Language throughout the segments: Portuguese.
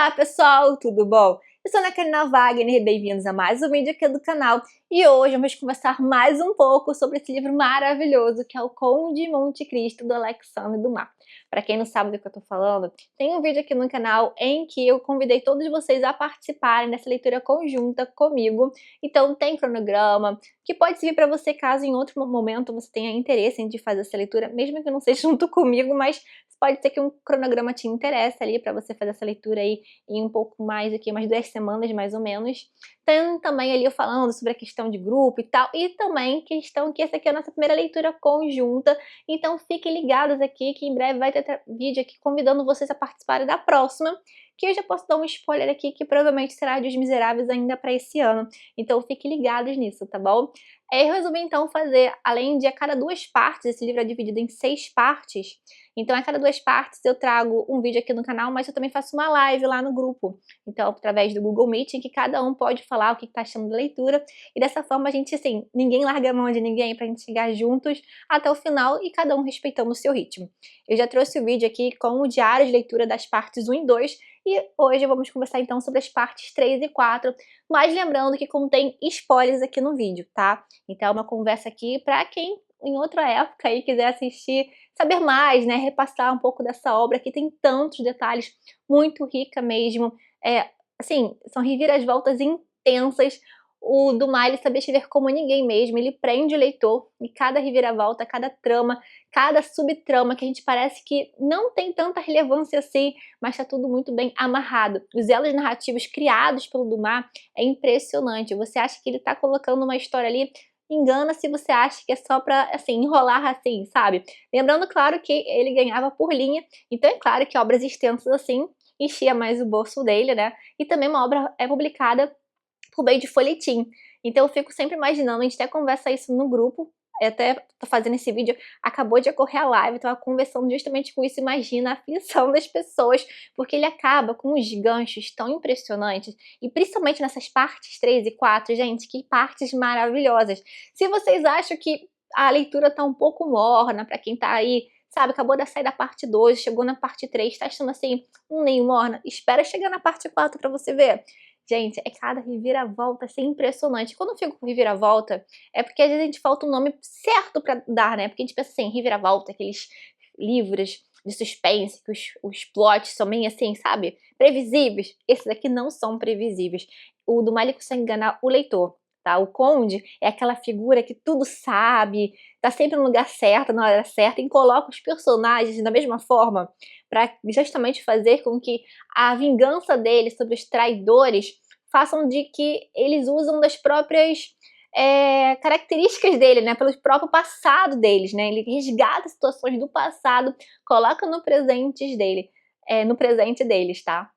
Olá pessoal, tudo bom? Eu sou a Ana Karina Wagner e bem-vindos a mais um vídeo aqui do canal. E hoje vamos conversar mais um pouco sobre esse livro maravilhoso que é o Conde de Monte Cristo, do Alexandre Dumas. Para quem não sabe do que eu tô falando, tem um vídeo aqui no canal em que eu convidei todos vocês a participarem dessa leitura conjunta comigo. Então tem cronograma, que pode servir para você caso em outro momento você tenha interesse em fazer essa leitura, mesmo que não seja junto comigo, mas pode ser que um cronograma te interesse ali para você fazer essa leitura aí em um pouco mais aqui, umas 2 semanas mais ou menos. Tem também ali eu falando sobre a questão de grupo e tal, e também questão que essa aqui é a nossa primeira leitura conjunta, então fiquem ligados aqui que em breve vai ter vídeo aqui convidando vocês a participarem da próxima, que eu já posso dar um spoiler aqui que provavelmente será de Os Miseráveis ainda para esse ano, então fiquem ligados nisso, tá bom? Eu resolvi então fazer, além de a cada 2 partes, esse livro é dividido em 6 partes, então a cada 2 partes eu trago um vídeo aqui no canal, mas eu também faço uma live lá no grupo, então através do Google Meet, em que cada um pode falar o que tá achando da leitura, e dessa forma a gente, assim, ninguém larga a mão de ninguém pra gente chegar juntos até o final e cada um respeitando o seu ritmo. Eu já trouxe o vídeo aqui com o diário de leitura das partes 1 e 2, e hoje vamos conversar então sobre as partes 3 e 4, mas lembrando que contém spoilers aqui no vídeo, tá? Então é uma conversa aqui pra quem em outra época aí quiser assistir, saber mais, né, repassar um pouco dessa obra que tem tantos detalhes, muito rica mesmo, assim, são reviravoltas intensas. O Dumas, ele sabia escrever como ninguém mesmo, ele prende o leitor e cada reviravolta, cada trama, cada subtrama que a gente parece que não tem tanta relevância assim, mas tá tudo muito bem amarrado. Os elos narrativos criados pelo Dumas é impressionante, você acha que ele tá colocando uma história ali, engana se você acha que é só pra, assim, enrolar assim, sabe? Lembrando, claro, que ele ganhava por linha, então é claro que obras extensas assim enchia mais o bolso dele, né? E também uma obra é publicada por meio de folhetim. Então eu fico sempre imaginando, a gente até conversa isso no grupo, eu até tô fazendo esse vídeo, acabou de ocorrer a live, tava conversando justamente com isso, imagina a aflição das pessoas, porque ele acaba com uns ganchos tão impressionantes, e principalmente nessas partes 3 e 4, gente, que partes maravilhosas. Se vocês acham que a leitura tá um pouco morna, pra quem tá aí, sabe, acabou de sair da parte 2, chegou na parte 3, tá achando assim, meio morna, espera chegar na parte 4 pra você ver. Gente, é cada reviravolta, assim, impressionante. Quando eu fico com reviravolta, é porque às vezes a gente falta o nome certo pra dar, né? Porque a gente pensa assim, reviravolta, aqueles livros de suspense, que os plots são bem assim, sabe? Previsíveis. Esses aqui não são previsíveis. O do Malik consegue enganar o leitor, tá? O Conde é aquela figura que tudo sabe, tá sempre no lugar certo, na hora certa, e coloca os personagens da mesma forma para justamente fazer com que a vingança deles sobre os traidores façam de que eles usam das próprias características dele, né, pelo próprio passado deles, né, ele resgata situações do passado, coloca no presente deles, tá?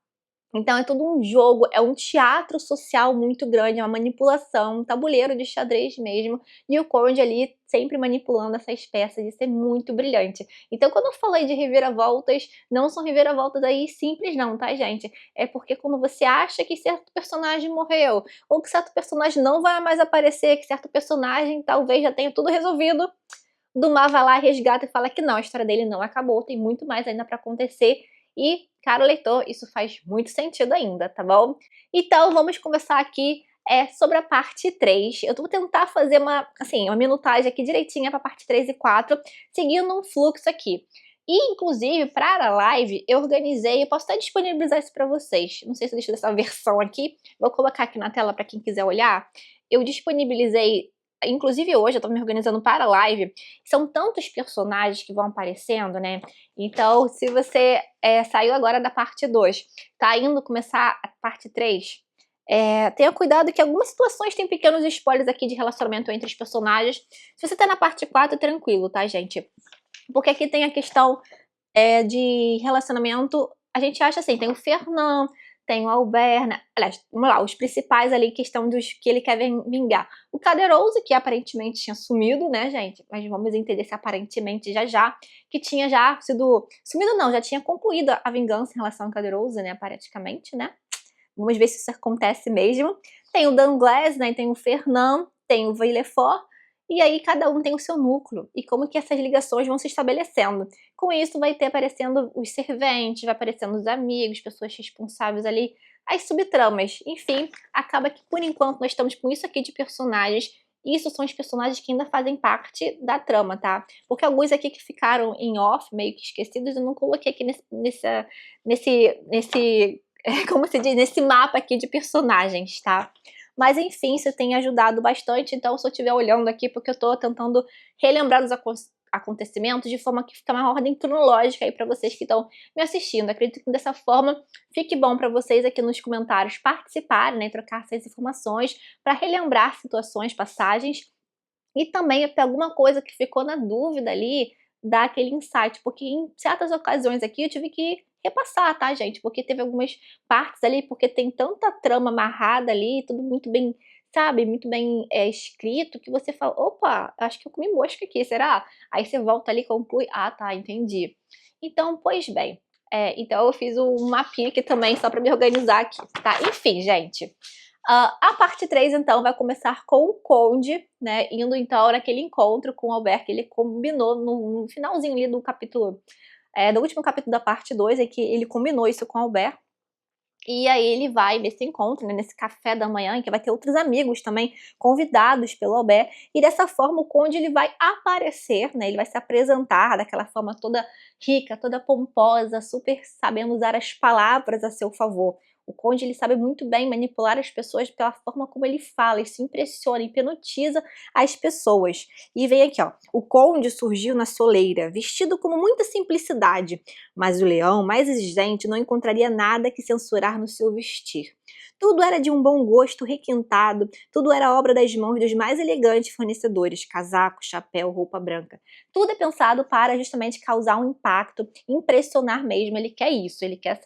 Então é todo um jogo, é um teatro social muito grande, é uma manipulação, um tabuleiro de xadrez mesmo, e o Conde ali sempre manipulando essas peças, isso é muito brilhante. Então quando eu falei de reviravoltas, não são reviravoltas aí simples não, tá gente? É porque quando você acha que certo personagem morreu, ou que certo personagem não vai mais aparecer, que certo personagem talvez já tenha tudo resolvido, Dumas vai lá, resgata e fala que não, a história dele não acabou, tem muito mais ainda pra acontecer, e, caro leitor, isso faz muito sentido ainda, tá bom? Então vamos conversar aqui sobre a parte 3. Eu vou tentar fazer uma minutagem aqui direitinha pra parte 3 e 4, seguindo um fluxo aqui. E, inclusive, para a live, eu organizei, eu posso até disponibilizar isso para vocês, não sei se eu deixo dessa versão aqui, vou colocar aqui na tela para quem quiser olhar. Eu disponibilizei, inclusive hoje eu tô me organizando para a live, são tantos personagens que vão aparecendo, né? Então, se você saiu agora da parte 2, tá indo começar a parte 3, tenha cuidado que algumas situações têm pequenos spoilers aqui de relacionamento entre os personagens. Se você tá na parte 4, tranquilo, tá, gente? Porque aqui tem a questão de relacionamento, a gente acha assim, tem o Fernand, tem o Albert, né? Aliás, vamos lá, os principais ali, questão dos que ele quer vingar. O Caderousse, que aparentemente tinha sumido, né, gente? Mas vamos entender se aparentemente já, que tinha já sido, sumido não, já tinha concluído a vingança em relação ao Caderousse, né, praticamente, né? Vamos ver se isso acontece mesmo. Tem o Danglars, né, tem o Fernand, tem o Villefort, e aí cada um tem o seu núcleo, e como que essas ligações vão se estabelecendo. Com isso vai ter aparecendo os serventes, vai aparecendo os amigos, pessoas responsáveis ali, as subtramas, enfim, acaba que por enquanto nós estamos com isso aqui de personagens. Isso são os personagens que ainda fazem parte da trama, tá? Porque alguns aqui que ficaram em off, meio que esquecidos, eu não coloquei aqui nesse como se diz, nesse mapa aqui de personagens, tá? Mas enfim, isso tem ajudado bastante, então se eu estiver olhando aqui, porque eu tô tentando relembrar os acontecimentos de forma que fica uma ordem cronológica aí pra vocês que estão me assistindo. Acredito que dessa forma fique bom pra vocês aqui nos comentários participarem, né, trocar essas informações pra relembrar situações, passagens, e também até alguma coisa que ficou na dúvida ali, dar aquele insight, porque em certas ocasiões aqui eu tive que repassar, tá, gente? Porque teve algumas partes ali, porque tem tanta trama amarrada ali, tudo muito bem, sabe, muito bem escrito, que você fala, opa, acho que eu comi mosca aqui, será? Aí você volta ali e conclui, ah, tá, entendi. Então, pois bem, então eu fiz um mapinha aqui também, só pra me organizar aqui, tá? Enfim, gente. A parte 3, então, vai começar com o Conde, né, indo então naquele encontro com o Albert que ele combinou no finalzinho ali do capítulo, do último capítulo da parte 2, é que ele combinou isso com o Albert. E aí ele vai nesse encontro, né, nesse café da manhã, em que vai ter outros amigos também convidados pelo Albert, e dessa forma o Conde ele vai aparecer, né, ele vai se apresentar daquela forma toda rica, toda pomposa, super sabendo usar as palavras a seu favor. O Conde ele sabe muito bem manipular as pessoas pela forma como ele fala, ele se impressiona, hipnotiza as pessoas. E vem aqui, ó, o Conde surgiu na soleira, vestido com muita simplicidade, mas o leão, mais exigente, não encontraria nada que censurar no seu vestir. Tudo era de um bom gosto requintado, tudo era obra das mãos dos mais elegantes fornecedores, casaco, chapéu, roupa branca. Tudo é pensado para justamente causar um impacto, impressionar mesmo, ele quer isso, ele quer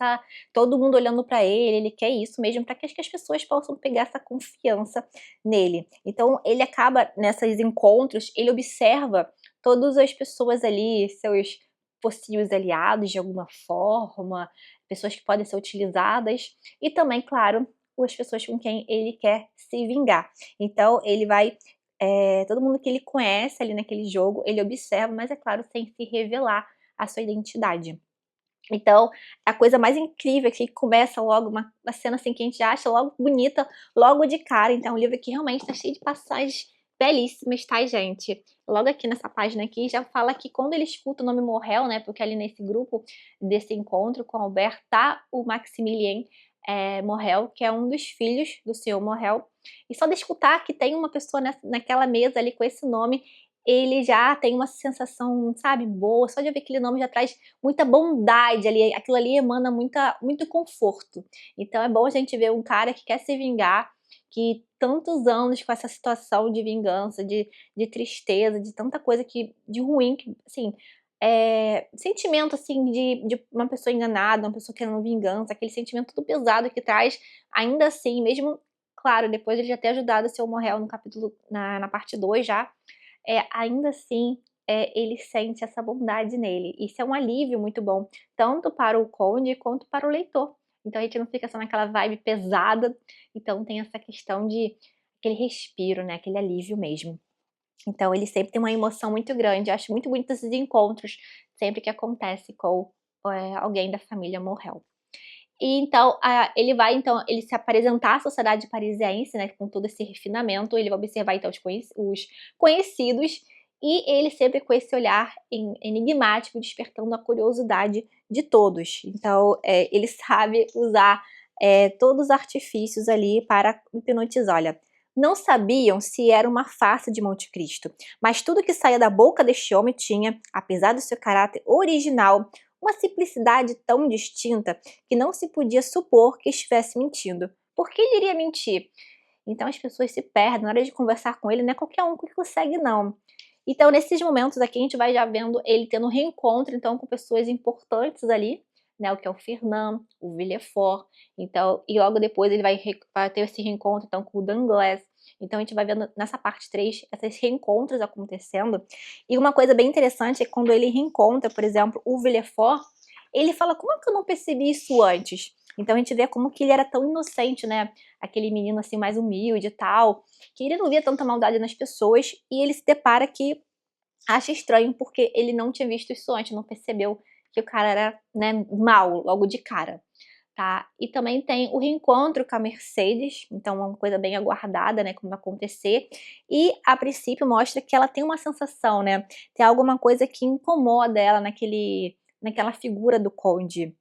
todo mundo olhando para ele quer isso mesmo, para que as pessoas possam pegar essa confiança nele. Então ele acaba, nesses encontros, ele observa todas as pessoas ali, seus possíveis aliados de alguma forma, pessoas que podem ser utilizadas, e também, claro, as pessoas com quem ele quer se vingar. Então ele vai, todo mundo que ele conhece ali naquele jogo, ele observa, mas é claro, sem se revelar a sua identidade. Então, a coisa mais incrível é que começa logo uma cena assim que a gente acha logo bonita, logo de cara. Então, é um livro que realmente tá cheio de passagens belíssimas, tá, gente? Logo aqui nessa página aqui, já fala que quando ele escuta o nome Morrel, né, porque ali nesse grupo desse encontro com Albert tá o Maximilien Morrel, que é um dos filhos do senhor Morrel. E só de escutar que tem uma pessoa naquela mesa ali com esse nome, ele já tem uma sensação, sabe, boa. Só de ver aquele nome já traz muita bondade ali, aquilo ali emana muito conforto. Então é bom a gente ver um cara que quer se vingar, que tantos anos com essa situação de vingança, de tristeza, de tanta coisa de ruim, que, assim, sentimento assim de uma pessoa enganada, uma pessoa querendo vingança, aquele sentimento tudo pesado que traz, ainda assim, mesmo, claro, depois ele já ter ajudado o seu Morrel no capítulo, na parte 2 já, ainda assim, ele sente essa bondade nele. Isso é um alívio muito bom, tanto para o Conde quanto para o leitor. Então a gente não fica só naquela vibe pesada, então tem essa questão de aquele respiro, né, aquele alívio mesmo. Então ele sempre tem uma emoção muito grande, eu acho muito bonito esses encontros, sempre que acontece com alguém da família Morrel. E então, ele se apresentar à sociedade parisiense, né, com todo esse refinamento, ele vai observar então os conhecidos, e ele sempre com esse olhar enigmático, despertando a curiosidade de todos. Então, ele sabe usar todos os artifícios ali para hipnotizar. Olha, não sabiam se era uma farsa de Monte Cristo, mas tudo que saía da boca deste homem tinha, apesar do seu caráter original, uma simplicidade tão distinta que não se podia supor que estivesse mentindo. Por que ele iria mentir? Então as pessoas se perdem na hora de conversar com ele, não é qualquer um que consegue não. Então nesses momentos aqui a gente vai já vendo ele tendo um reencontro então com pessoas importantes ali, né, o que é o Fernand, o Villefort, então, e logo depois ele vai ter esse reencontro então com o Danglars. Então a gente vai vendo nessa parte 3 esses reencontros acontecendo. E uma coisa bem interessante é que quando ele reencontra, por exemplo, o Villefort, ele fala, como é que eu não percebi isso antes? Então a gente vê como que ele era tão inocente, né, aquele menino assim mais humilde e tal, que ele não via tanta maldade nas pessoas, e ele se depara que acha estranho porque ele não tinha visto isso antes, não percebeu que o cara era, né, mau logo de cara, tá. E também tem o reencontro com a Mercedes, então é uma coisa bem aguardada, né, como vai acontecer, e a princípio mostra que ela tem uma sensação, né, tem alguma coisa que incomoda ela naquela figura do conde.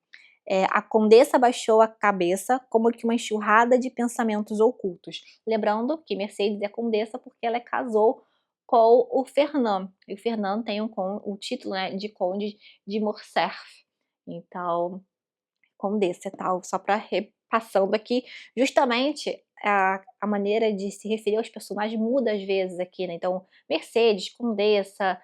A condessa baixou a cabeça como que uma enxurrada de pensamentos ocultos. Lembrando que Mercedes é condessa porque ela casou com o Fernand. E o Fernand tem o título, né, de conde de Morcerf. Então, condessa e tal, só para repassando aqui, justamente a maneira de se referir aos personagens muda às vezes aqui, né? Então, Mercedes, condessa,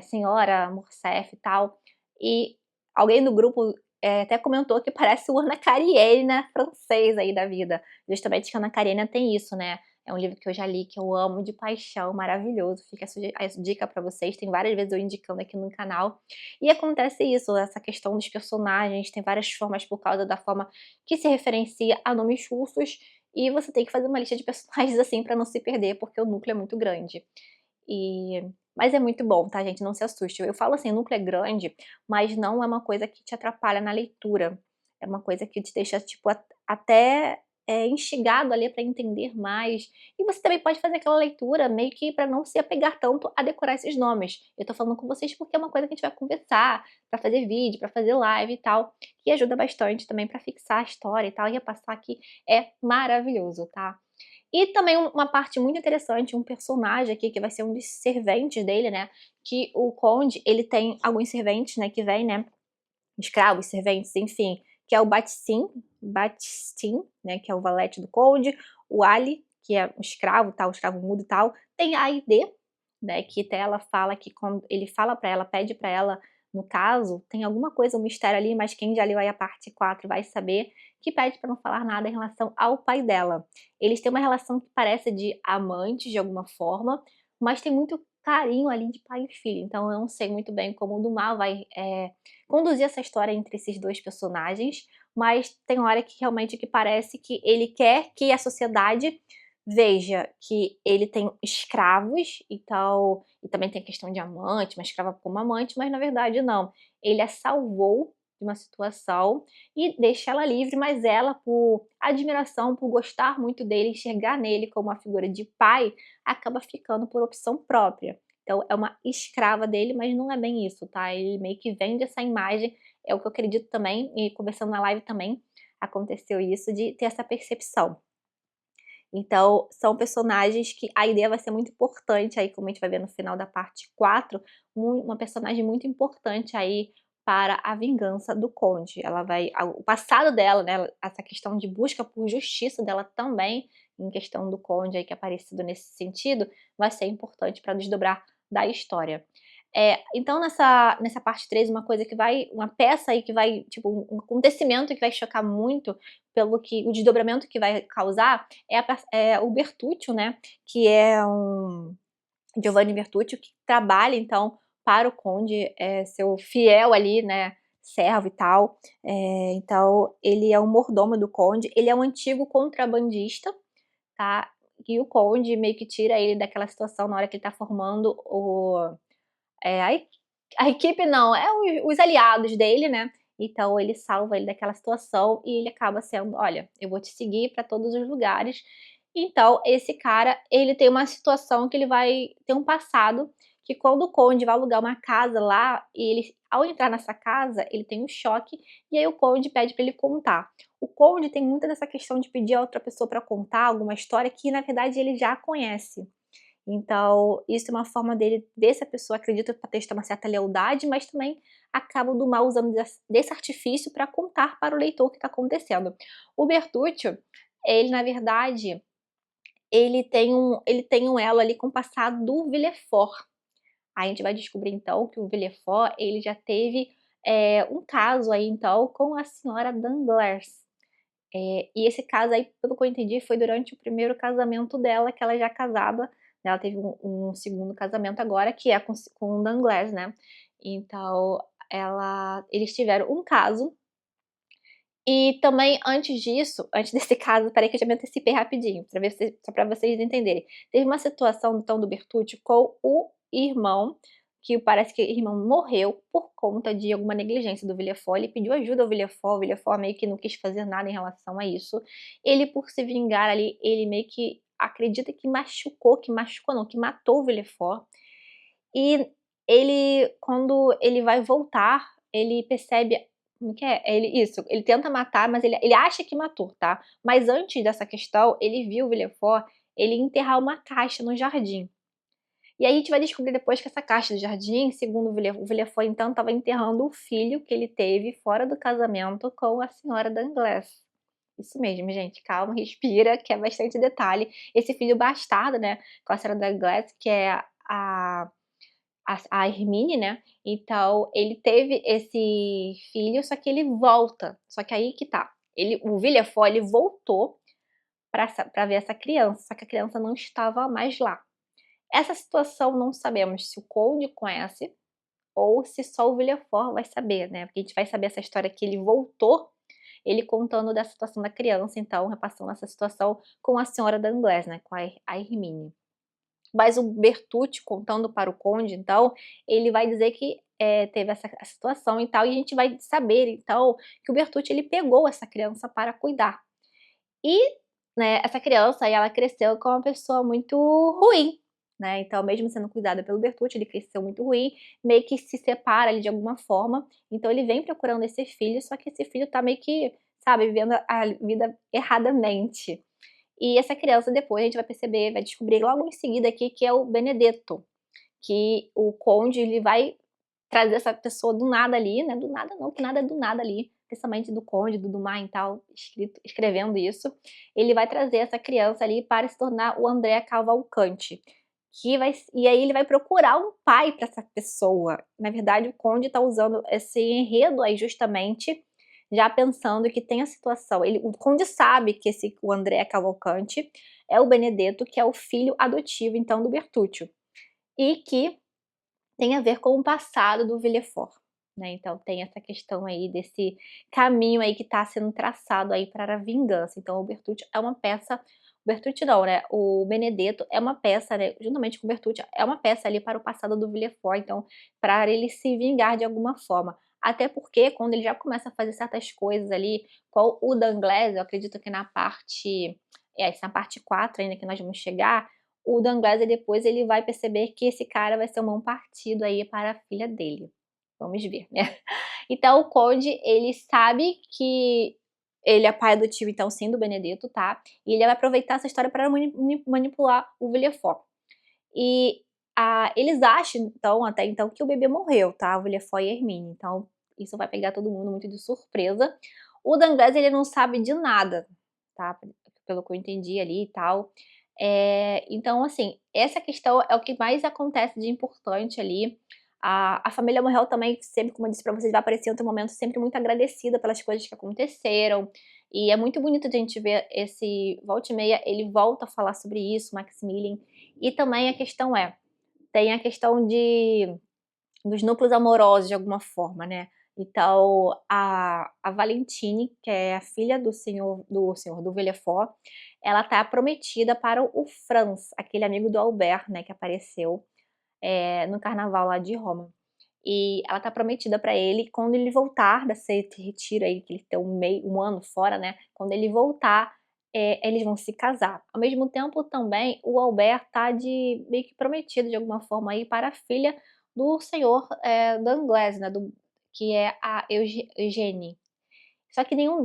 senhora Morcerf e tal. E alguém do grupo até comentou que parece o Ana Karenina francês aí da vida. Justamente que a Ana Karenina tem isso, né? É um livro que eu já li, que eu amo de paixão, maravilhoso. Fica a dica para vocês. Tem várias vezes eu indicando aqui no canal. E acontece isso, essa questão dos personagens, tem várias formas por causa da forma que se referencia a nomes russos. E você tem que fazer uma lista de personagens assim para não se perder, porque o núcleo é muito grande. Mas é muito bom, tá, gente? Não se assuste. Eu falo assim, o núcleo é grande, mas não é uma coisa que te atrapalha na leitura. É uma coisa que te deixa, tipo, até instigado ali para entender mais. E você também pode fazer aquela leitura meio que para não se apegar tanto a decorar esses nomes. Eu tô falando com vocês porque é uma coisa que a gente vai conversar, para fazer vídeo, para fazer live e tal, que ajuda bastante também para fixar a história e tal, e repassar aqui é maravilhoso, tá? E também uma parte muito interessante, um personagem aqui que vai ser um dos serventes dele, né, que o conde, ele tem alguns serventes, né, que vêm, né, escravos, serventes, enfim, que é o Batistin, né, que é o valete do conde, o Ali, que é um escravo, tal, escravo mudo e tal, tem a Aide, né, que até ela fala que quando ele fala pra ela, pede pra ela, no caso, tem alguma coisa, um mistério ali, mas quem já leu aí a parte 4 vai saber, que pede pra não falar nada em relação ao pai dela. Eles têm uma relação que parece de amantes, de alguma forma, mas tem muito carinho ali de pai e filho, então eu não sei muito bem como o Dumas vai conduzir essa história entre esses dois personagens, mas tem hora que realmente que parece que ele quer que a sociedade veja que ele tem escravos e tal, e também tem a questão de amante, uma escrava como amante, mas na verdade não. Ele a salvou de uma situação e deixa ela livre, mas ela, por admiração, por gostar muito dele, enxergar nele como uma figura de pai, acaba ficando por opção própria. Então é uma escrava dele, mas não é bem isso, tá? Ele meio que vende essa imagem, é o que eu acredito também, e conversando na live também aconteceu isso, de ter essa percepção. Então, são personagens que a ideia vai ser muito importante aí, como a gente vai ver no final da parte 4, uma personagem muito importante aí para a vingança do conde. Ela vai o passado dela, né, essa questão de busca por justiça dela também, em questão do conde aí que é aparecido nesse sentido, vai ser importante para desdobrar da história. Então nessa parte 3, uma peça aí que vai, tipo, um acontecimento que vai chocar muito, pelo que o desdobramento que vai causar, é o Bertuccio, né, que é um Giovanni Bertuccio, que trabalha então para o conde, seu fiel ali, né, servo e tal. Então ele é um mordomo do conde, ele é um antigo contrabandista, tá, e o conde meio que tira ele daquela situação na hora que ele tá formando é, a, e- a equipe não, os aliados dele, né? Então ele salva ele daquela situação e ele acaba sendo, olha, eu vou te seguir para todos os lugares. Então esse cara, ele tem uma situação que ele vai ter um passado que quando o conde vai alugar uma casa lá, e ele, ao entrar nessa casa, ele tem um choque e aí o conde pede para ele contar. O conde tem muita dessa questão de pedir a outra pessoa para contar alguma história que na verdade ele já conhece. Então, isso é uma forma dele ver se a pessoa acredita para testar uma certa lealdade, mas também acaba do mal usando desse artifício para contar para o leitor o que está acontecendo. O Bertuccio, ele na verdade, ele tem um elo ali com o passado do Villefort. Aí a gente vai descobrir então que o Villefort, ele já teve um caso aí então com a senhora Danglars. E esse caso aí, pelo que eu entendi, foi durante o primeiro casamento dela, que ela já é casada, né, ela teve um segundo casamento agora, que é com o Danglars, né. Então eles tiveram um caso, E também antes disso, antes desse caso, peraí que eu já me antecipei rapidinho, pra ver se só pra vocês entenderem. Teve uma situação então do Bertucci com o irmão, que parece que o irmão morreu por conta de alguma negligência do Villefort, ele pediu ajuda ao Villefort, o Villefort meio que não quis fazer nada em relação a isso. Ele, por se vingar ali, ele meio que acredita que machucou não, que matou o Villefort. E ele, quando ele vai voltar, ele percebe como que é? Ele tenta matar, mas ele acha que matou, tá. Mas antes dessa questão, ele viu o Villefort, ele enterrar uma caixa no jardim. E aí a gente vai descobrir depois que essa caixa do jardim, segundo o Villefort então estava enterrando o filho que ele teve fora do casamento com a senhora Danglars. Isso mesmo, gente, calma, respira, que é bastante detalhe. Esse filho bastardo, né, com a senhora Danglars, que é a Hermine, né, então ele teve esse filho, só que ele volta, só que aí que tá, o Villefort ele voltou pra ver essa criança, só que a criança não estava mais lá. Essa situação não sabemos se o Conde conhece ou se só o Villefort vai saber, né, porque a gente vai saber essa história que ele voltou, ele contando da situação da criança, então repassando essa situação com a senhora Danglars, né, com a Hermine. Mas o Bertucci contando para o Conde, então, ele vai dizer que, teve essa situação e tal, e a gente vai saber então que o Bertucci ele pegou essa criança para cuidar. E, né, essa criança aí ela cresceu com uma pessoa muito ruim, né, então mesmo sendo cuidada pelo Bertucci, ele cresceu muito ruim, meio que se separa ali de alguma forma, então ele vem procurando esse filho, só que esse filho tá meio que, sabe, vivendo a vida erradamente. E essa criança depois a gente vai perceber, vai descobrir logo em seguida aqui que é o Benedetto, que o Conde ele vai trazer essa pessoa do nada ali, né, do nada não, que nada é do nada ali, principalmente do Conde, do Dumas e tal, escrevendo isso, ele vai trazer essa criança ali para se tornar o André Cavalcanti, e aí ele vai procurar um pai para essa pessoa. Na verdade o Conde tá usando esse enredo aí justamente, já pensando que tem a situação, o Conde sabe que o André Cavalcanti é o Benedetto, que é o filho adotivo então do Bertuccio, e que tem a ver com o passado do Villefort, né, então tem essa questão aí desse caminho aí que está sendo traçado aí para a vingança, então o Bertucci é uma peça, o Bertucci não, né, o Benedetto é uma peça, né, juntamente com o Bertucci, é uma peça ali para o passado do Villefort, então para ele se vingar de alguma forma. Até porque quando ele já começa a fazer certas coisas ali com o Danglars, eu acredito que na parte, na parte 4 ainda que nós vamos chegar, o Danglars depois ele vai perceber que esse cara vai ser um bom partido aí para a filha dele. Vamos ver, né. Então o Conde, ele sabe que ele é pai adotivo, então sim, do Benedetto, tá, e ele vai aproveitar essa história para manipular o Villefort. E eles acham então, até então, que o bebê morreu, tá, o Villefort e a Hermine, então isso vai pegar todo mundo muito de surpresa. O Danglars ele não sabe de nada, tá, pelo que eu entendi ali e tal. Então assim, essa questão é o que mais acontece de importante ali. A família Morrel também sempre, como eu disse pra vocês, vai aparecer em outro momento sempre muito agradecida pelas coisas que aconteceram, e é muito bonito de a gente ver esse volta e meia, ele volta a falar sobre isso, Maximilian, e também a questão tem a questão dos núcleos amorosos de alguma forma, né. Então a Valentine, que é a filha do Villefort, ela tá prometida para o Franz, aquele amigo do Albert, né, que apareceu, no carnaval lá de Roma. E ela tá prometida pra ele, quando ele voltar desse retiro aí, que ele tem um ano fora, né, quando ele voltar, eles vão se casar. Ao mesmo tempo também, o Albert tá meio que prometido de alguma forma aí para a filha do senhor, Danglars, né, que é a Eugenie. Só que nenhum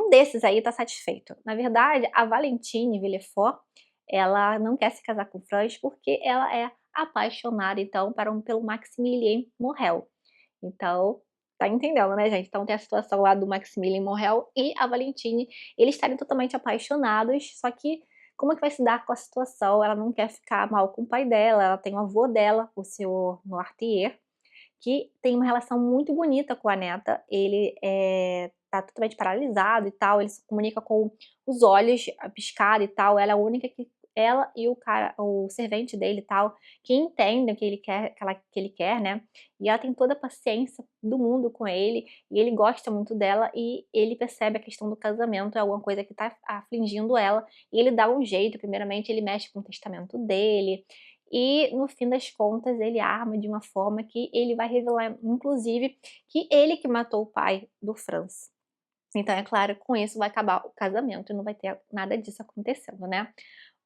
desses aí tá satisfeito. Na verdade, a Valentine Villefort, ela não quer se casar com o Franz, porque ela é apaixonada, então, pelo Maximilien Morrel. Então, tá entendendo, né, gente? Então tem a situação lá do Maximilien Morrel e a Valentine, eles estarem totalmente apaixonados, só que como é que vai se dar com a situação? Ela não quer ficar mal com o pai dela, ela tem o avô dela, o senhor Noirtier, que tem uma relação muito bonita com a neta, ele, tá totalmente paralisado e tal, ele se comunica com os olhos, a piscar e tal, ela é a única que ela e o cara, o servente dele e tal, que entendem o que ele quer, que ele quer, né, e ela tem toda a paciência do mundo com ele, e ele gosta muito dela, e ele percebe a questão do casamento é alguma coisa que tá afligindo ela, e ele dá um jeito, primeiramente ele mexe com o testamento dele, e no fim das contas ele arma de uma forma que ele vai revelar inclusive que ele que matou o pai do Franz. Então é claro, com isso vai acabar o casamento e não vai ter nada disso acontecendo, né.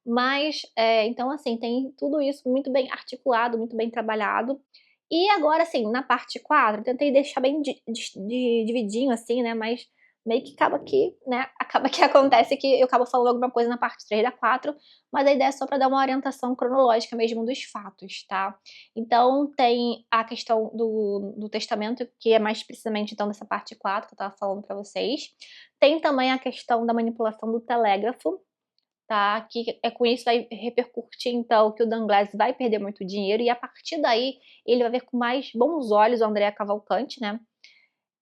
Mas, então assim, tem tudo isso muito bem articulado, muito bem trabalhado. E agora assim, na parte 4 eu tentei deixar bem dividinho assim, né, mas meio que acaba que, né, acaba que acontece que eu acabo falando alguma coisa na parte 3 da 4, mas a ideia é só para dar uma orientação cronológica mesmo dos fatos, tá. Então tem a questão do testamento, que é mais precisamente então dessa parte 4 que eu estava falando para vocês. Tem também a questão da manipulação do telégrafo, tá, que é com isso vai repercutir então que o Danglars vai perder muito dinheiro e a partir daí ele vai ver com mais bons olhos o Andrea Cavalcanti, né,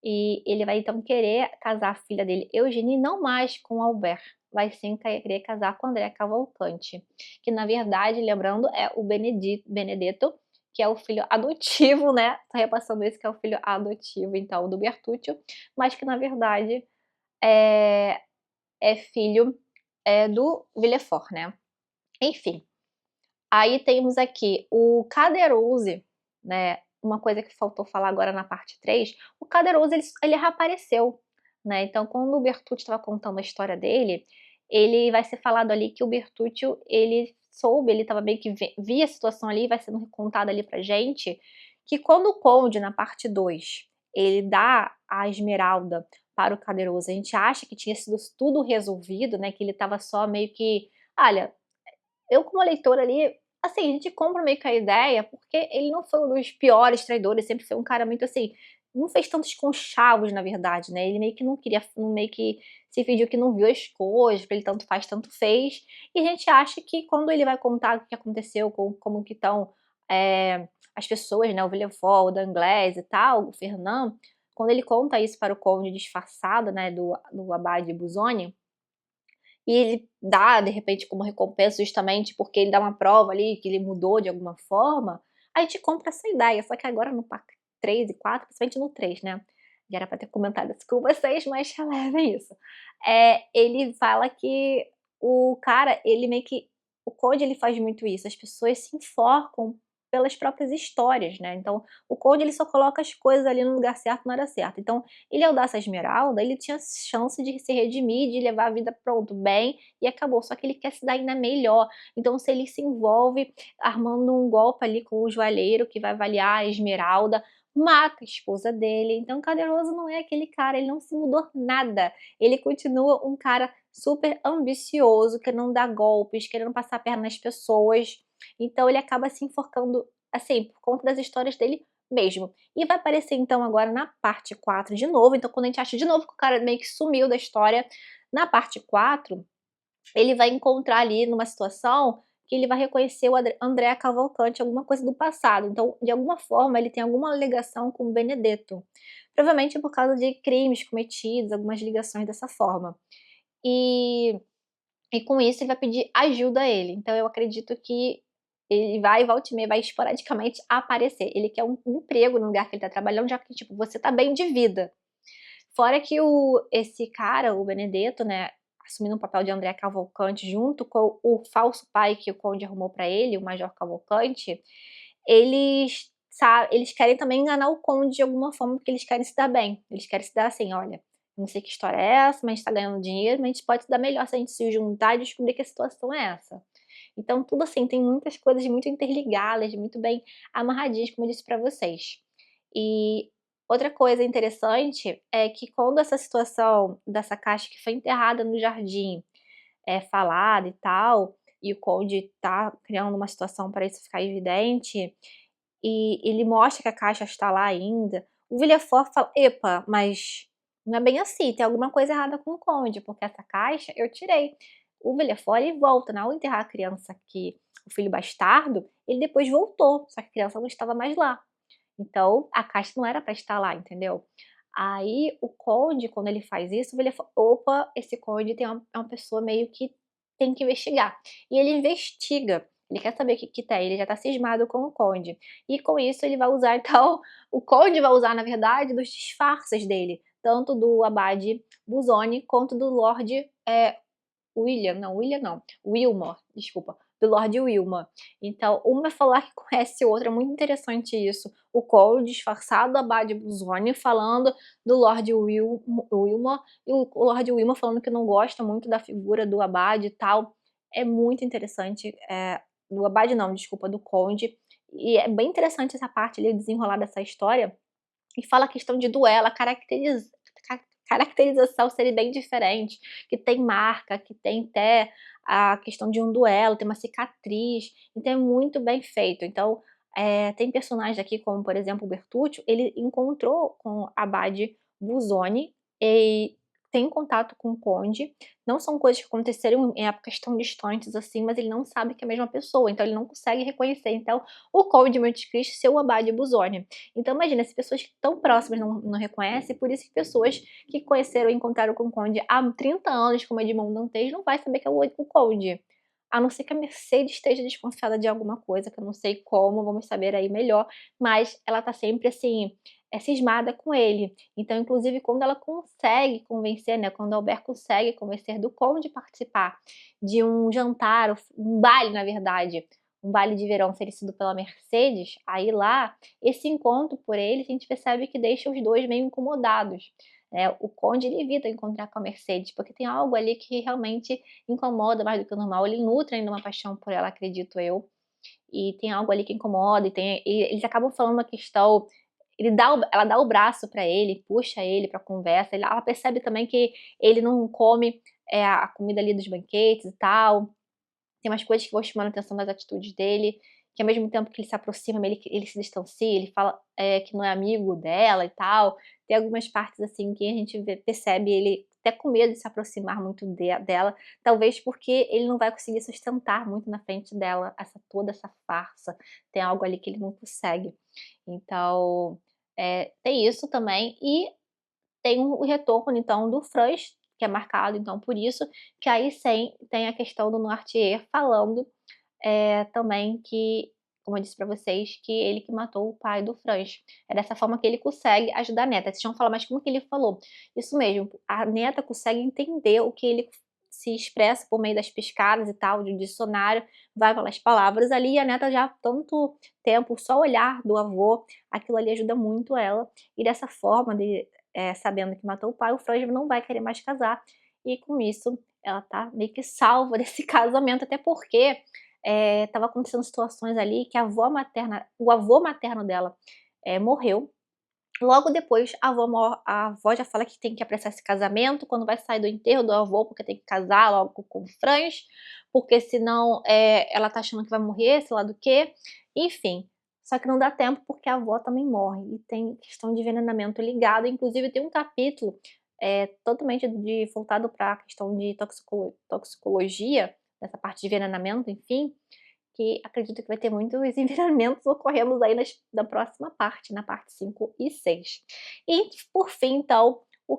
e ele vai então querer casar a filha dele, Eugenie, não mais com Albert, vai sim querer casar com Andrea Cavalcanti, que na verdade, lembrando, é o Benedetto, que é o filho adotivo, né, tô repassando isso, que é o filho adotivo então do Bertuccio, mas que na verdade é filho, do Villefort, né. Enfim, aí temos aqui o Caderousse, né, uma coisa que faltou falar agora na parte 3, o Caderousse ele reapareceu, né, então quando o Bertuccio estava contando a história dele, ele vai ser falado ali que o Bertuccio, ele soube, ele estava meio que via a situação ali, vai sendo contada ali pra gente, que quando o Conde, na parte 2, ele dá a esmeralda para o Caderousse, a gente acha que tinha sido tudo resolvido, né, que ele estava só meio que: "Olha, eu como leitora ali, assim, a gente compra meio que a ideia, porque ele não foi um dos piores traidores, sempre foi um cara muito assim, não fez tantos conchavos na verdade, né, ele meio que não queria, meio que se fingiu que não viu as coisas, pra ele tanto faz, tanto fez, e a gente acha que quando ele vai contar o que aconteceu, como que estão, as pessoas, né, o Villefort, o Danglars e tal, o Fernand, quando ele conta isso para o conde disfarçado, né, do abade Busoni, e ele dá, de repente, como recompensa justamente porque ele dá uma prova ali que ele mudou de alguma forma, a gente compra essa ideia, só que agora no parte 3 e 4, principalmente no 3, né, já era pra ter comentado isso com vocês, mas relevem isso. Ele fala que o cara, ele meio que o Code ele faz muito isso, as pessoas se enforcam pelas próprias histórias, né, então o Code ele só coloca as coisas ali no lugar certo na hora certa, então ele ao dar essa esmeralda, ele tinha chance de se redimir, de levar a vida, pronto, bem, e acabou, só que ele quer se dar ainda melhor, então se ele se envolve armando um golpe ali com o joalheiro que vai avaliar a esmeralda, mata a esposa dele, então Caderousse não é aquele cara, ele não se mudou nada, ele continua um cara super ambicioso, querendo dar golpes, querendo passar a perna nas pessoas, então ele acaba se enforcando, assim, por conta das histórias dele mesmo. E vai aparecer então agora na parte 4 de novo, então quando a gente acha de novo que o cara meio que sumiu da história, na parte 4, ele vai encontrar ali numa situação que ele vai reconhecer o Andrea Cavalcanti, alguma coisa do passado, então de alguma forma ele tem alguma ligação com o Benedetto, provavelmente por causa de crimes cometidos, algumas ligações dessa forma. E com isso ele vai pedir ajuda a ele, então eu acredito que ele vai volta e meia, vai esporadicamente aparecer, ele quer um emprego no lugar que ele tá trabalhando, já que tipo, você tá bem de vida. Fora que esse cara, o Benedetto, né, assumindo o papel de André Cavalcanti junto com o falso pai que o conde arrumou pra ele, o Major Cavalcanti, eles querem também enganar o conde de alguma forma, porque eles querem se dar bem, eles querem se dar assim: "Olha, não sei que história é essa, mas a gente tá ganhando dinheiro, mas a gente pode se dar melhor se a gente se juntar e descobrir que a situação é essa". Então tudo assim, tem muitas coisas muito interligadas, muito bem amarradinhas, como eu disse pra vocês. E outra coisa interessante é que quando essa situação dessa caixa que foi enterrada no jardim é falada e tal, e o conde tá criando uma situação para isso ficar evidente, e ele mostra que a caixa está lá ainda, o Villefort fala: "Epa, mas não é bem assim, tem alguma coisa errada com o conde, porque essa caixa eu tirei". O Villefort ele volta, né, ao enterrar a criança que o filho bastardo, ele depois voltou, só que a criança não estava mais lá. Então, a caixa não era para estar lá, entendeu? Aí o conde, quando ele faz isso, ele fala: "Opa, esse conde é uma pessoa meio que tem que investigar. E ele investiga, ele quer saber o que que tem, ele já tá cismado com o conde. E com isso ele vai usar então o conde vai usar na verdade dos disfarces dele, tanto do abade Busoni quanto do Lorde, William não, Wilmore, desculpa, do Lord Wilmore. Então, um vai falar que conhece o outro, é muito interessante isso. O Cole disfarçado do abade Busoni falando do Lord Wilmore, e o Lord Wilmore falando que não gosta muito da figura do abade e tal. É muito interessante, do abade não, desculpa, do conde. E é bem interessante essa parte ali, desenrolar dessa história, e fala a questão de duelo, a caracterização seria bem diferente, que tem marca, que tem até a questão de um duelo, tem uma cicatriz, então é muito bem feito. Então, tem personagens aqui como, por exemplo, o Bertuccio, ele encontrou com Abade Busoni e tem contato com o conde, não são coisas que aconteceram em épocas tão distantes assim, mas ele não sabe que é a mesma pessoa, então ele não consegue reconhecer, então, o conde de Monte Cristo ser o Abade Busoni. Então imagina, se pessoas que estão próximas não reconhecem, por isso que pessoas que conheceram e encontraram com o conde há 30 anos, como Edmond Dantes, não vai saber que é o conde. A não ser que a Mercedes esteja desconfiada de alguma coisa, que eu não sei como, vamos saber aí melhor, mas ela tá sempre assim, cismada com ele. Então, inclusive, quando ela consegue convencer, né, quando Albert consegue convencer do conde participar de um jantar, um baile, na verdade, um baile de verão oferecido pela Mercedes, aí lá, esse encontro por eles, a gente percebe que deixa os dois meio incomodados. Né? O conde ele evita encontrar com a Mercedes, porque tem algo ali que realmente incomoda mais do que o normal. Ele nutre ainda uma paixão por ela, acredito eu. E tem algo ali que incomoda, e eles acabam falando uma questão. Ela dá o braço para ele, puxa ele para conversa. Ela percebe também que ele não come a comida ali dos banquetes e tal. Tem umas coisas que vão chamando a atenção das atitudes dele, que ao mesmo tempo que ele se aproxima, ele se distancia, ele fala, que não é amigo dela e tal. Tem algumas partes, assim, que a gente percebe ele até com medo de se aproximar muito dela, talvez porque ele não vai conseguir sustentar muito na frente dela toda essa farsa. Tem algo ali que ele não consegue. Então, tem isso também. E tem o retorno então do Franz, que é marcado então por isso, que aí sim tem a questão do Noirtier falando, também que, como eu disse pra vocês, que ele que matou o pai do Franz. É dessa forma que ele consegue ajudar a neta. Vocês vão falar: "Mas como que ele falou?". Isso mesmo, a neta consegue entender o que ele se expressa por meio das piscadas e tal, de um dicionário, vai falar as palavras ali, e a neta já há tanto tempo, só o olhar do avô, aquilo ali ajuda muito ela, e dessa forma sabendo que matou o pai, o Franz não vai querer mais casar, e com isso ela tá meio que salva desse casamento, até porque estava acontecendo situações ali que o avô materno dela morreu. Logo depois, a avó já fala que tem que apressar esse casamento, quando vai sair do enterro do avô, porque tem que casar logo com o Franz, porque senão ela tá achando que vai morrer, sei lá do que, enfim. Só que não dá tempo porque a avó também morre, e tem questão de envenenamento ligado, inclusive tem um capítulo totalmente voltado para a questão de toxicologia, dessa parte de envenenamento, enfim, que acredito que vai ter muitos envenenamentos ocorrendo aí na próxima parte, na parte 5 e 6. E por fim, então, o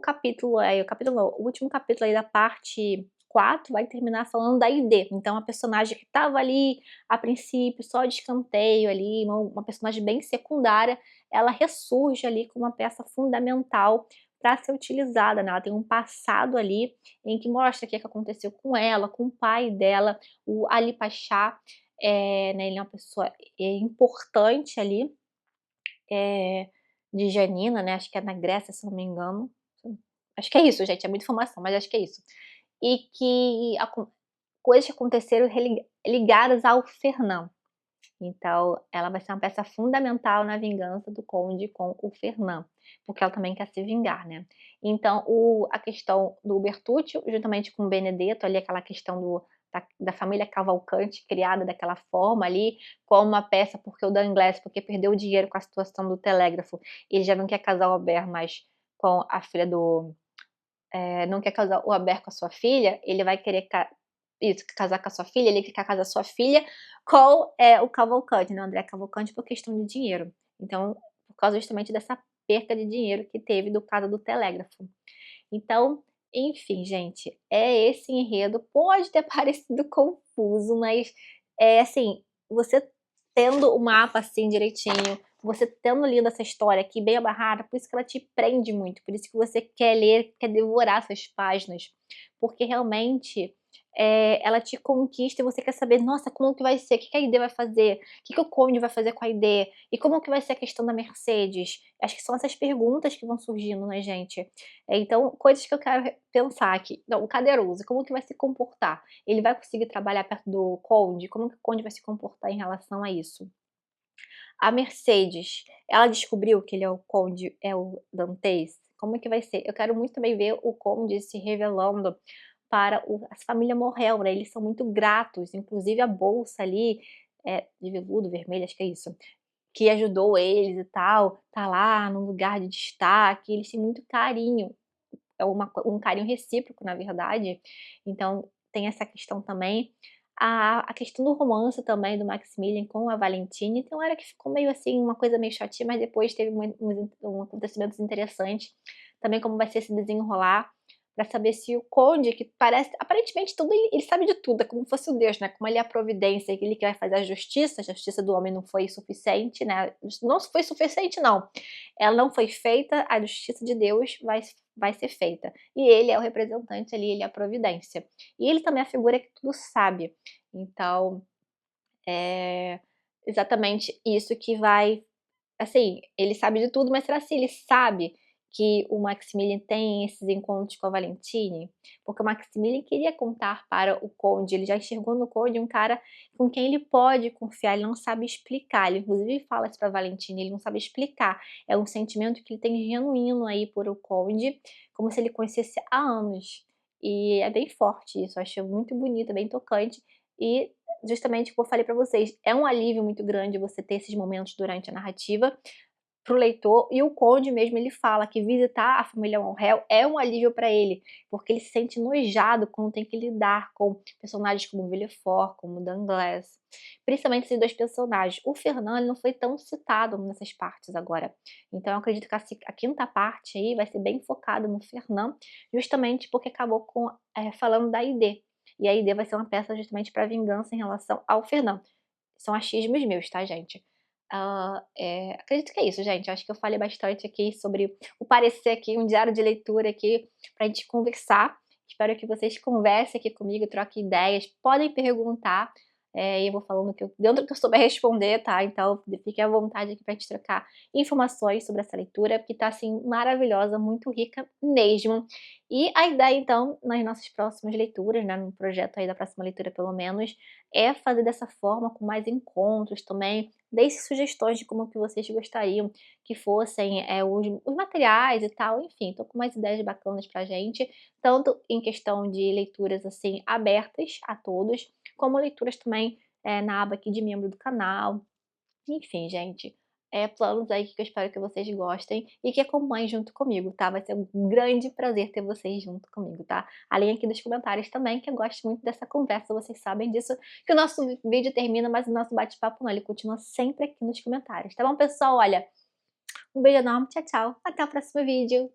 último capítulo aí da parte 4 vai terminar falando da ID. Então, a personagem que estava ali a princípio só de escanteio ali, uma personagem bem secundária, ela ressurge ali como uma peça fundamental para ser utilizada, né? Ela tem um passado ali em que mostra o que aconteceu com ela, com o pai dela, o Ali Pasha, né, ele é uma pessoa importante ali, de Janina, né, acho que é na Grécia, se não me engano. Acho que é isso, gente, é muita informação, mas acho que é isso. E que coisas que aconteceram ligadas ao Fernand. Então, ela vai ser uma peça fundamental na vingança do conde com o Fernand, porque ela também quer se vingar, né. Então a questão do Bertuccio, juntamente com o Benedetto, ali aquela questão da família Cavalcanti, criada daquela forma ali, como uma peça, porque o Danglars, porque perdeu o dinheiro com a situação do telégrafo, ele já não quer casar o Albert mais com a filha do não quer casar o Albert com a sua filha, ele vai querer casar com a sua filha, ele quer casar sua filha com o Cavalcanti, né, o André Cavalcanti, por questão de dinheiro. Então, por causa justamente dessa perca de dinheiro que teve do caso do telégrafo. Então, Enfim, gente, é esse enredo. Pode ter parecido confuso, mas, assim, você tendo o mapa, assim, direitinho, você tendo lido essa história aqui bem amarrada, por isso que ela te prende muito, por isso que você quer ler, quer devorar essas páginas, porque realmente, ela te conquista e você quer saber: "Nossa, como que vai ser? O que que a Aidê vai fazer? O que que o Conde vai fazer com a Aidê? E como que vai ser a questão da Mercedes?". Acho que são essas perguntas que vão surgindo, né, gente. Então, coisas que eu quero pensar aqui. Não, o Caderouso, como que vai se comportar? Ele vai conseguir trabalhar perto do Conde? Como que o Conde vai se comportar em relação a isso? A Mercedes, ela descobriu que ele é o Conde, é o Dantes? Como é que vai ser? Eu quero muito também ver o Conde se revelando para a família Morrel, né? Eles são muito gratos, inclusive a bolsa ali, de veludo vermelho, acho que é isso, que ajudou eles e tal, tá lá num lugar de destaque, eles têm muito carinho, é um carinho recíproco, na verdade. Então tem essa questão também. A questão do romance também do Maximilian com a Valentine, então era que ficou meio assim, uma coisa meio chatinha, mas depois teve acontecimentos interessantes. Também como vai ser se desenrolar, pra saber se o Conde, que parece aparentemente tudo ele sabe de tudo, é como se fosse o Deus, né, como ele é a providência, ele que vai fazer a justiça do homem não foi suficiente, né, não foi suficiente não, ela não foi feita, a justiça de Deus vai ser feita. E ele é o representante ali, ele é a providência. E ele também é a figura que tudo sabe. Então, é exatamente isso que vai, assim, ele sabe de tudo, mas será se ele sabe que o Maximilian tem esses encontros com a Valentine? Porque o Maximilian queria contar para o Conde, ele já enxergou no Conde um cara com quem ele pode confiar, ele não sabe explicar, ele inclusive fala isso pra Valentine, ele não sabe explicar, é um sentimento que ele tem genuíno aí por o Conde, como se ele conhecesse há anos. E é bem forte isso, eu acho muito bonito, é bem tocante e justamente como eu falei pra vocês, é um alívio muito grande você ter esses momentos durante a narrativa, para o leitor, e o Conde mesmo ele fala que visitar a família Monreal é um alívio para ele, porque ele se sente enojado quando tem que lidar com personagens como Villefort, como Danglars, principalmente esses 2 personagens. O Fernand ele não foi tão citado nessas partes agora, então eu acredito que a 5ª parte aí vai ser bem focada no Fernand, justamente porque acabou com, falando da Aidê, e a Aidê vai ser uma peça justamente para vingança em relação ao Fernand. São achismos meus, tá, gente? Acredito que é isso, gente. Acho que eu falei bastante aqui sobre o parecer aqui, um diário de leitura aqui pra gente conversar. Espero que vocês conversem aqui comigo, troquem ideias, podem perguntar, e eu vou falando que dentro do que eu souber responder, tá? Então fiquem à vontade aqui pra gente trocar informações sobre essa leitura, que tá, assim, maravilhosa, muito rica mesmo. E a ideia então, nas nossas próximas leituras, né, no projeto aí da próxima leitura pelo menos, é fazer dessa forma, com mais encontros também. Deixe sugestões de como que vocês gostariam que fossem, os materiais e tal, enfim, tô com umas ideias bacanas pra gente, tanto em questão de leituras, assim, abertas a todos, como leituras também, na aba aqui de membro do canal. Enfim, gente, planos aí que eu espero que vocês gostem e que acompanhem junto comigo, tá? Vai ser um grande prazer ter vocês junto comigo, tá? Além aqui dos comentários também, que eu gosto muito dessa conversa, vocês sabem disso, que o nosso vídeo termina, mas o nosso bate-papo não, ele continua sempre aqui nos comentários, tá bom, pessoal? Olha, um beijo enorme, tchau, tchau, até o próximo vídeo.